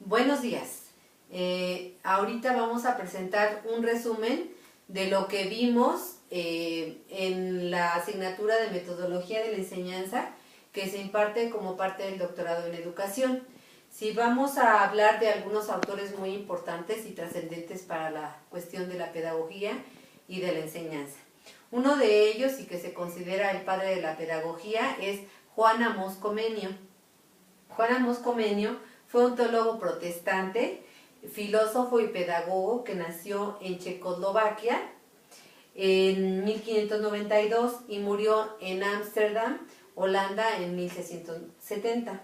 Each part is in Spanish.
Buenos días. Ahorita vamos a presentar un resumen de lo que vimos en la asignatura de Metodología de la Enseñanza que se imparte como parte del doctorado en Educación. Sí, vamos a hablar de algunos autores muy importantes y trascendentes para la cuestión de la pedagogía y de la enseñanza. Uno de ellos, y que se considera el padre de la pedagogía, es Juan Amós Comenio. Juan Amós Comenio fue un teólogo protestante, filósofo y pedagogo que nació en Checoslovaquia en 1592 y murió en Ámsterdam, Holanda, en 1670.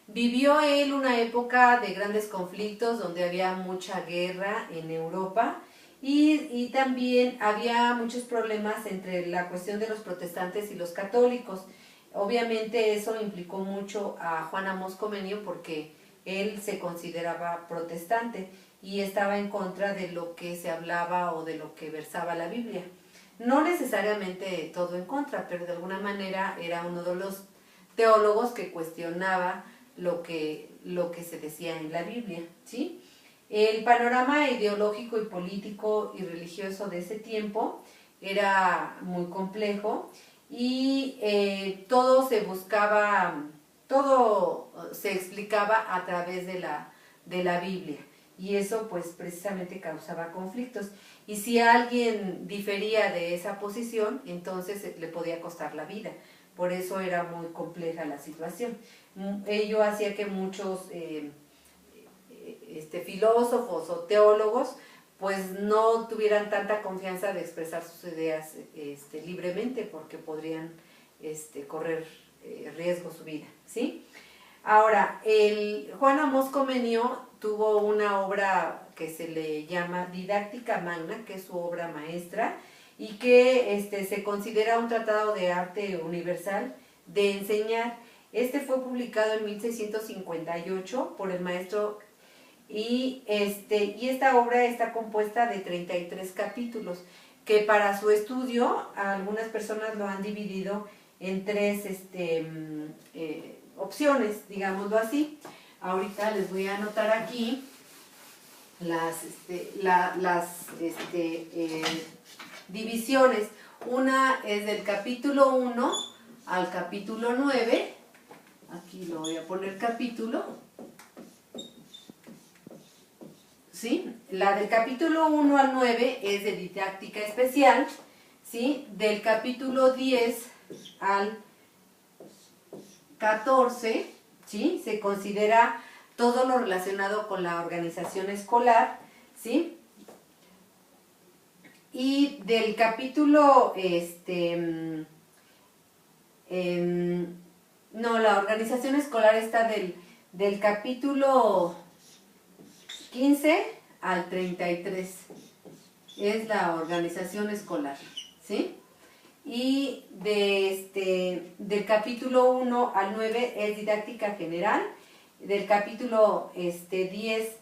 Vivió él una época de grandes conflictos donde había mucha guerra en Europa y también había muchos problemas entre la cuestión de los protestantes y los católicos. Obviamente eso implicó mucho a Juan Amós Comenio porque él se consideraba protestante y estaba en contra de lo que se hablaba o de lo que versaba la Biblia. No necesariamente todo en contra, pero de alguna manera era uno de los teólogos que cuestionaba lo que se decía en la Biblia, ¿sí? El panorama ideológico y político y religioso de ese tiempo era muy complejo y todo se explicaba a través de la Biblia, y eso pues precisamente causaba conflictos, y si alguien difería de esa posición, entonces le podía costar la vida. Por eso era muy compleja la situación. Ello hacía que muchos filósofos o teólogos pues no tuvieran tanta confianza de expresar sus ideas libremente, porque podrían correr riesgo su vida, ¿sí? Ahora, Juan Amós Comenio tuvo una obra que se le llama Didáctica Magna, que es su obra maestra, y que se considera un tratado de arte universal de enseñar. Fue publicado en 1658 por el maestro y esta obra está compuesta de 33 capítulos, que para su estudio algunas personas lo han dividido en tres opciones, digámoslo así. Ahorita les voy a anotar aquí las divisiones. Una es del capítulo 1 al capítulo 9. Aquí lo voy a poner capítulo. ¿Sí? La del capítulo 1 al 9 es de didáctica especial, ¿sí? Del capítulo 10 al 14, ¿sí? Se considera todo lo relacionado con la organización escolar, ¿sí? Y del capítulo, la organización escolar está del capítulo 15 al 33, es la organización escolar, ¿sí? Y del capítulo 1 al 9 es didáctica general, del capítulo 10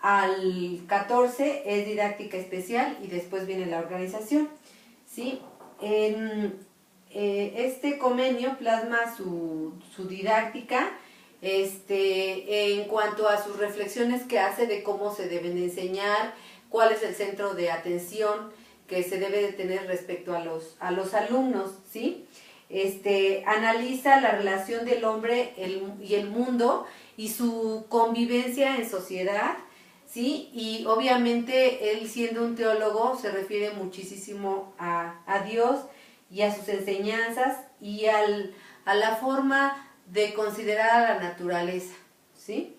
al 14 es didáctica especial y después viene la organización, ¿sí? Este Comenio plasma su didáctica en cuanto a sus reflexiones que hace de cómo se deben de enseñar, cuál es el centro de atención que se debe de tener respecto a los alumnos, ¿sí? Analiza la relación del hombre y el mundo y su convivencia en sociedad, ¿sí? Y obviamente él, siendo un teólogo, se refiere muchísimo a Dios y a sus enseñanzas y a la forma de considerar a la naturaleza, ¿sí?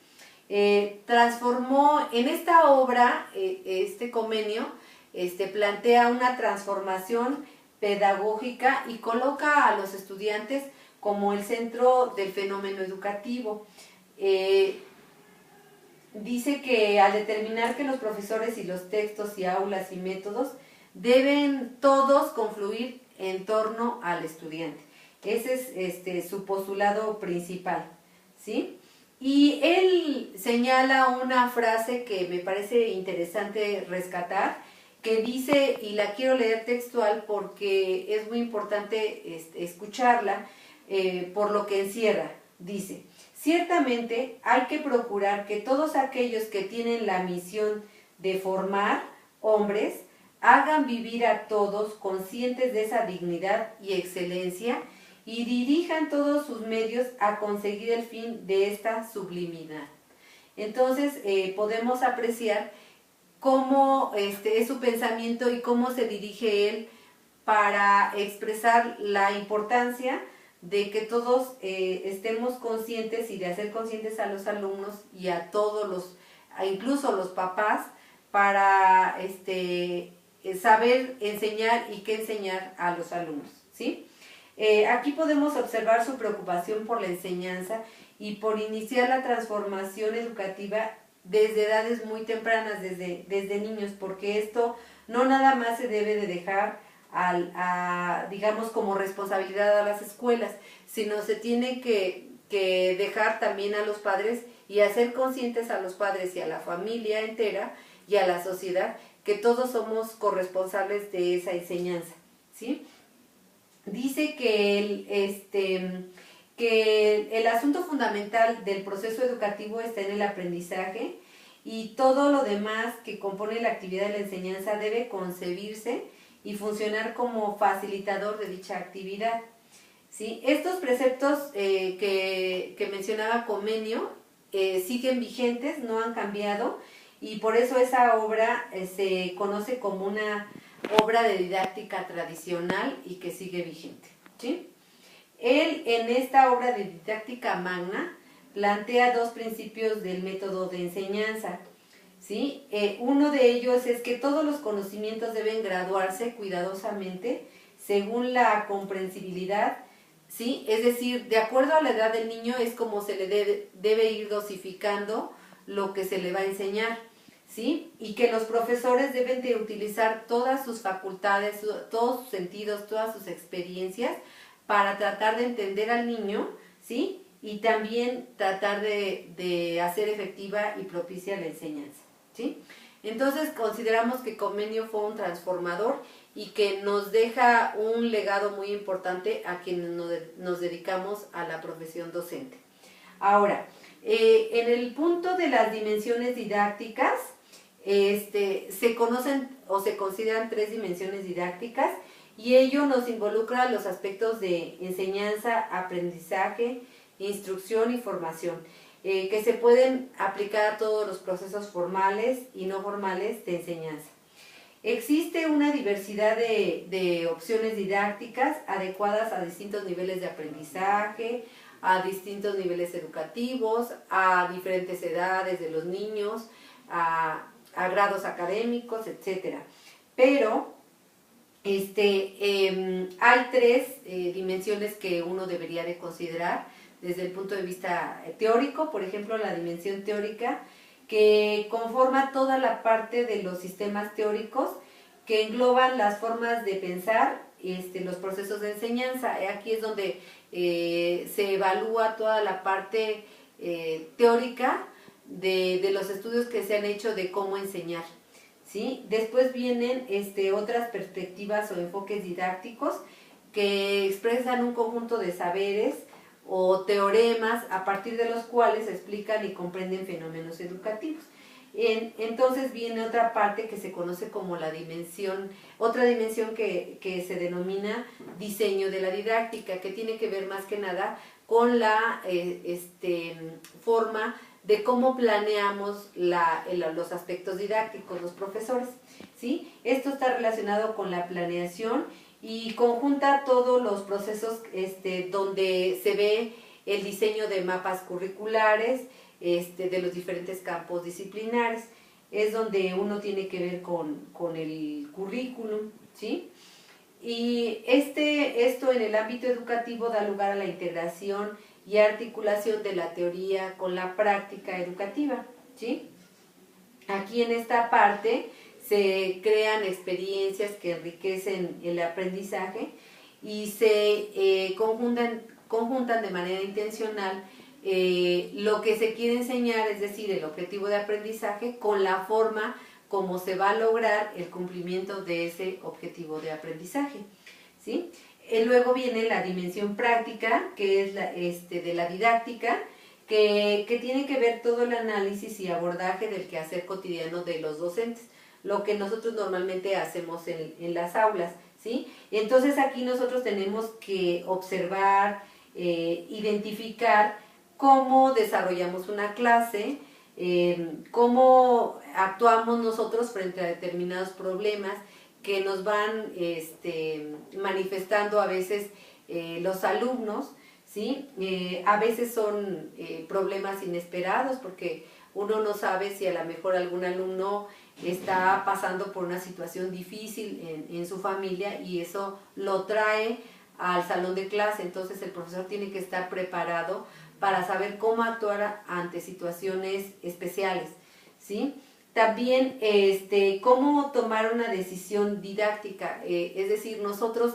Transformó en esta obra, Comenio, plantea una transformación pedagógica y coloca a los estudiantes como el centro del fenómeno educativo. Dice que al determinar que los profesores y los textos y aulas y métodos deben todos confluir en torno al estudiante. Ese es su postulado principal, ¿sí? Y él señala una frase que me parece interesante rescatar, que dice, y la quiero leer textual porque es muy importante escucharla por lo que encierra. Dice: Ciertamente hay que procurar que todos aquellos que tienen la misión de formar hombres hagan vivir a todos conscientes de esa dignidad y excelencia y dirijan todos sus medios a conseguir el fin de esta sublimidad. Entonces podemos apreciar cómo es su pensamiento y cómo se dirige él para expresar la importancia de que todos estemos conscientes y de hacer conscientes a los alumnos y a todos los, incluso los papás, para saber enseñar y qué enseñar a los alumnos, ¿sí? Aquí podemos observar su preocupación por la enseñanza y por iniciar la transformación educativa desde edades muy tempranas, desde niños, porque esto no nada más se debe de dejar digamos, como responsabilidad a las escuelas, sino se tiene que dejar también a los padres y hacer conscientes a los padres y a la familia entera y a la sociedad que todos somos corresponsables de esa enseñanza, ¿sí? Dice que el asunto fundamental del proceso educativo está en el aprendizaje y todo lo demás que compone la actividad de la enseñanza debe concebirse y funcionar como facilitador de dicha actividad, ¿sí? Estos preceptos que mencionaba Comenio siguen vigentes, no han cambiado, y por eso esa obra se conoce como una obra de didáctica tradicional y que sigue vigente, ¿sí? Él, en esta obra de didáctica magna, plantea dos principios del método de enseñanza, ¿sí? Uno de ellos es que todos los conocimientos deben graduarse cuidadosamente según la comprensibilidad, ¿sí? Es decir, de acuerdo a la edad del niño es como se le debe ir dosificando lo que se le va a enseñar, ¿sí? Y que los profesores deben de utilizar todas sus facultades, todos sus sentidos, todas sus experiencias para tratar de entender al niño, ¿sí? Y también tratar de hacer efectiva y propicia la enseñanza, ¿sí? Entonces consideramos que Comenio fue un transformador y que nos deja un legado muy importante a quienes nos dedicamos a la profesión docente. Ahora, en el punto de las dimensiones didácticas, se conocen o se consideran 3 dimensiones didácticas y ello nos involucra los aspectos de enseñanza, aprendizaje, instrucción y formación, que se pueden aplicar a todos los procesos formales y no formales de enseñanza. Existe una diversidad de opciones didácticas adecuadas a distintos niveles de aprendizaje, a distintos niveles educativos, a diferentes edades de los niños, a grados académicos, etc. Pero hay 3 dimensiones que uno debería de considerar desde el punto de vista teórico. Por ejemplo, la dimensión teórica, que conforma toda la parte de los sistemas teóricos que engloban las formas de pensar, los procesos de enseñanza. Aquí es donde se evalúa toda la parte teórica de los estudios que se han hecho de cómo enseñar, ¿sí? Después vienen otras perspectivas o enfoques didácticos que expresan un conjunto de saberes o teoremas a partir de los cuales se explican y comprenden fenómenos educativos. Entonces viene otra parte que se conoce como otra dimensión que se denomina diseño de la didáctica, que tiene que ver más que nada con la forma de cómo planeamos los aspectos didácticos, los profesores, ¿sí? Esto está relacionado con la planeación y conjunta todos los procesos donde se ve el diseño de mapas curriculares, de los diferentes campos disciplinares. Es donde uno tiene que ver con el currículum, ¿sí? Y esto en el ámbito educativo da lugar a la integración y articulación de la teoría con la práctica educativa, ¿sí? Aquí en esta parte se crean experiencias que enriquecen el aprendizaje y se conjuntan de manera intencional lo que se quiere enseñar, es decir, el objetivo de aprendizaje, con la forma como se va a lograr el cumplimiento de ese objetivo de aprendizaje, ¿sí? Luego viene la dimensión práctica, que es de la didáctica, que tiene que ver todo el análisis y abordaje del quehacer cotidiano de los docentes, lo que nosotros normalmente hacemos en las aulas, ¿sí? Entonces aquí nosotros tenemos que observar, identificar cómo desarrollamos una clase, cómo actuamos nosotros frente a determinados problemas que nos van manifestando a veces los alumnos, ¿sí? A veces son problemas inesperados porque uno no sabe si a lo mejor algún alumno está pasando por una situación difícil en su familia y eso lo trae al salón de clase, entonces el profesor tiene que estar preparado para saber cómo actuar ante situaciones especiales, ¿sí? También cómo tomar una decisión didáctica, es decir, nosotros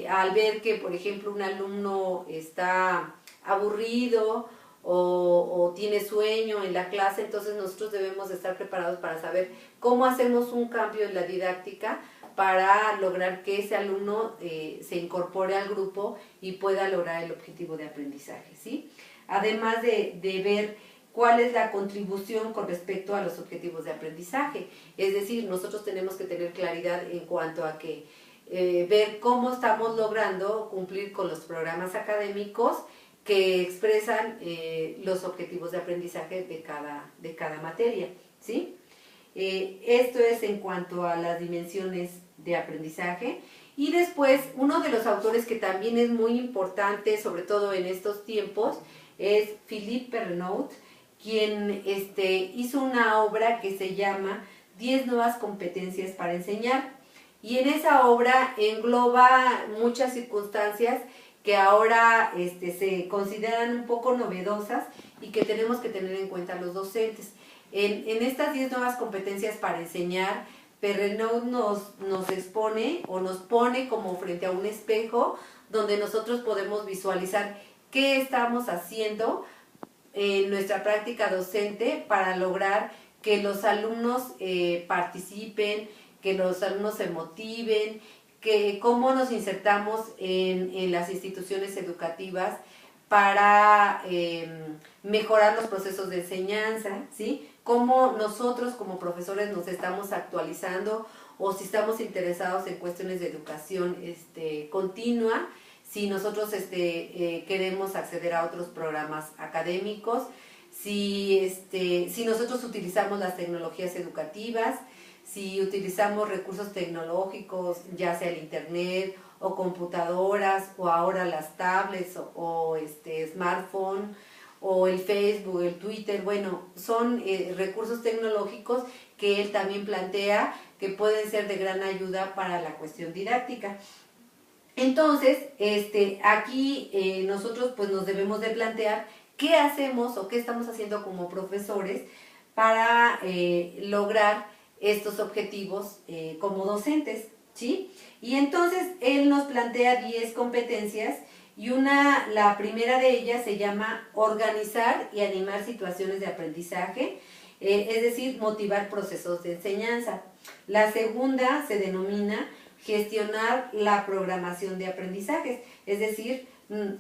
al ver que, por ejemplo, un alumno está aburrido o tiene sueño en la clase, entonces nosotros debemos estar preparados para saber cómo hacemos un cambio en la didáctica para lograr que ese alumno se incorpore al grupo y pueda lograr el objetivo de aprendizaje, ¿sí? Además de ver cuál es la contribución con respecto a los objetivos de aprendizaje. Es decir, nosotros tenemos que tener claridad en cuanto a que ver cómo estamos logrando cumplir con los programas académicos que expresan los objetivos de aprendizaje de cada materia, ¿sí? Esto es en cuanto a las dimensiones de aprendizaje. Y después, uno de los autores que también es muy importante, sobre todo en estos tiempos, es Philippe Pernoud, quien hizo una obra que se llama 10 nuevas competencias para enseñar. Y en esa obra engloba muchas circunstancias que ahora se consideran un poco novedosas y que tenemos que tener en cuenta los docentes. En estas 10 nuevas competencias para enseñar, Pernoud nos expone o nos pone como frente a un espejo donde nosotros podemos visualizar qué estamos haciendo en nuestra práctica docente para lograr que los alumnos participen, que los alumnos se motiven, que cómo nos insertamos en las instituciones educativas para mejorar los procesos de enseñanza, ¿sí? Cómo nosotros como profesores nos estamos actualizando o si estamos interesados en cuestiones de educación continua, si nosotros queremos acceder a otros programas académicos, si nosotros utilizamos las tecnologías educativas, si utilizamos recursos tecnológicos, ya sea el internet o computadoras o ahora las tablets o smartphone o el Facebook, el Twitter, bueno, son recursos tecnológicos que él también plantea que pueden ser de gran ayuda para la cuestión didáctica. Entonces, aquí nosotros pues nos debemos de plantear qué hacemos o qué estamos haciendo como profesores para lograr estos objetivos como docentes, ¿sí? Y entonces él nos plantea 10 competencias y la primera de ellas se llama organizar y animar situaciones de aprendizaje, es decir, motivar procesos de enseñanza. La segunda se denomina gestionar la programación de aprendizajes, es decir,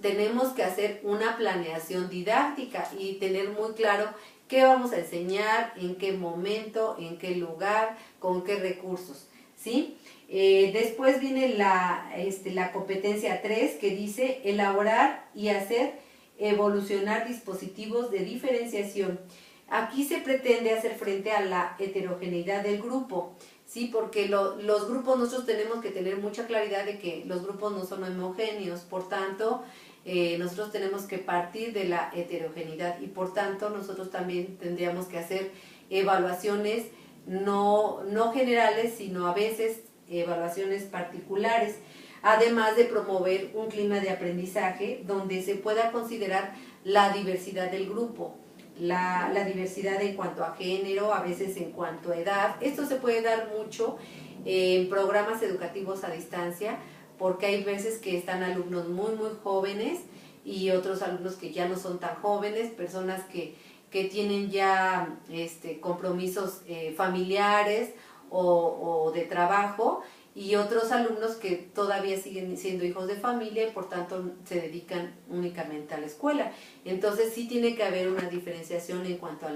tenemos que hacer una planeación didáctica y tener muy claro qué vamos a enseñar, en qué momento, en qué lugar, con qué recursos, ¿sí? Después viene la competencia 3 que dice elaborar y hacer evolucionar dispositivos de diferenciación. Aquí se pretende hacer frente a la heterogeneidad del grupo, ¿sí? Porque los grupos nosotros tenemos que tener mucha claridad de que los grupos no son homogéneos, por tanto, nosotros tenemos que partir de la heterogeneidad y por tanto nosotros también tendríamos que hacer evaluaciones no generales, sino a veces evaluaciones particulares, además de promover un clima de aprendizaje donde se pueda considerar la diversidad del grupo, la diversidad en cuanto a género, a veces en cuanto a edad. Esto se puede dar mucho en programas educativos a distancia, porque hay veces que están alumnos muy jóvenes y otros alumnos que ya no son tan jóvenes, personas que tienen ya compromisos familiares o de trabajo y otros alumnos que todavía siguen siendo hijos de familia y por tanto se dedican únicamente a la escuela. Entonces sí tiene que haber una diferenciación en cuanto